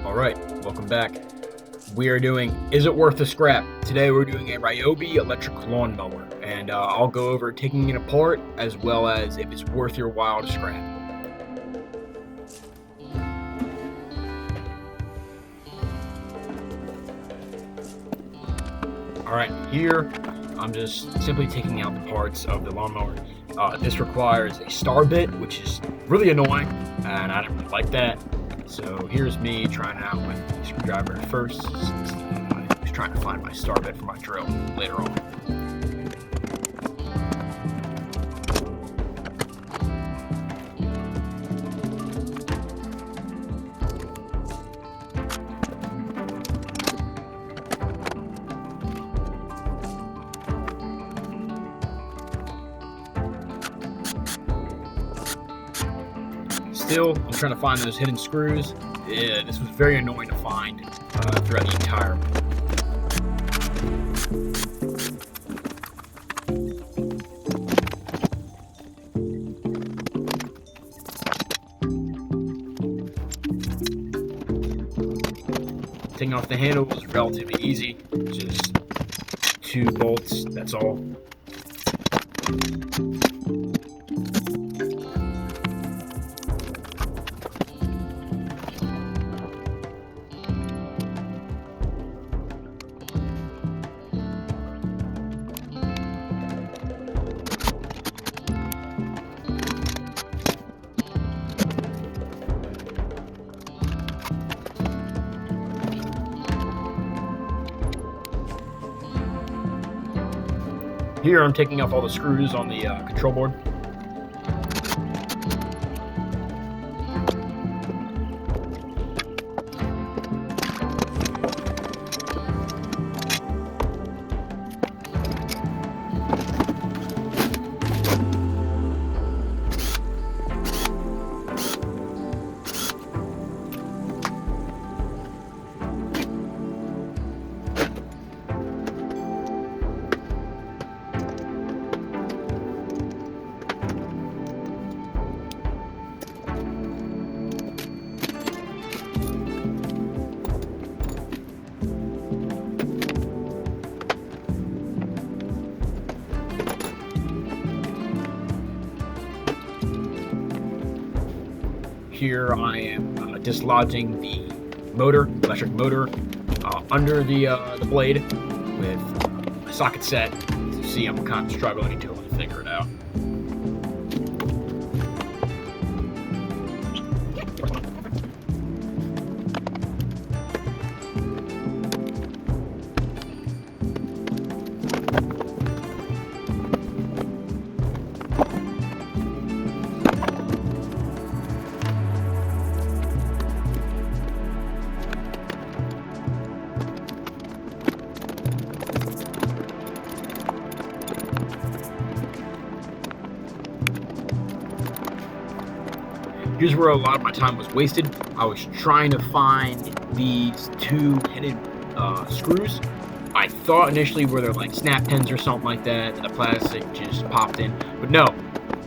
Alright, welcome back. We are doing Is It Worth the Scrap? Today we're doing a RYOBI electric lawnmower, and I'll go over taking it apart as well as if it's worth your while to scrap. Alright, here I'm just simply taking out the parts of the lawnmower. This requires a star bit, which is really annoying, and I don't really like that. So here's me trying it out with the screwdriver first. I was trying to find my star bit for my drill later on. Still, I'm trying to find those hidden screws. Yeah, this was very annoying to find throughout the entire. Taking off the handle was relatively easy. Just 2 bolts, that's all. Here I'm taking off all the screws on the control board. Here I am dislodging the motor, electric motor, under the blade with my socket set. As you see, I'm kind of struggling to figure it out. Here's where a lot of my time was wasted. I was trying to find these 2 hidden screws. I thought initially were they like snap pins or something like that, and the plastic just popped in. But no,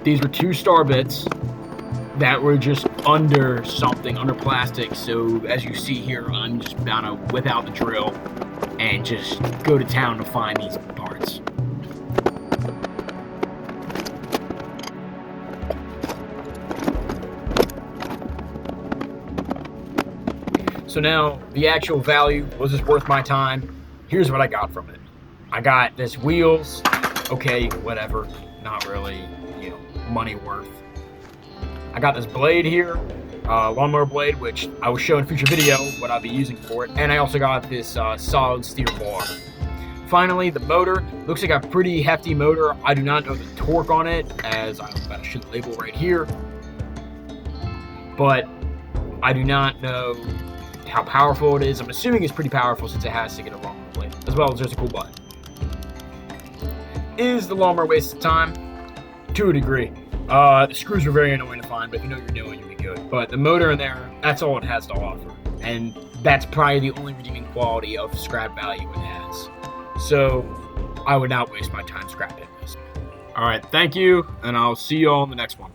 these were 2 star bits that were just under something, under plastic. So as you see here, I'm just bound to whip out the drill and just go to town to find these parts. So now, the actual value, was this worth my time? Here's what I got from it. I got this wheels, okay, whatever, not really, money worth. I got this blade here, lawnmower blade, which I will show in a future video what I'll be using for it. And I also got this solid steel bar. Finally, the motor. Looks like a pretty hefty motor. I do not know the torque on it, as I'm about to show the label right here. But I do not know how powerful it is. I'm assuming it's pretty powerful since it has to get a lawnmower blade, as well as there's a cool button. Is the lawnmower a waste of time? To a degree. The screws are very annoying to find, but if you know what you're doing, you'll be good. But the motor in there, that's all it has to offer. And that's probably the only redeeming quality of scrap value it has. So I would not waste my time scrapping this. Alright, thank you, and I'll see you all in the next one.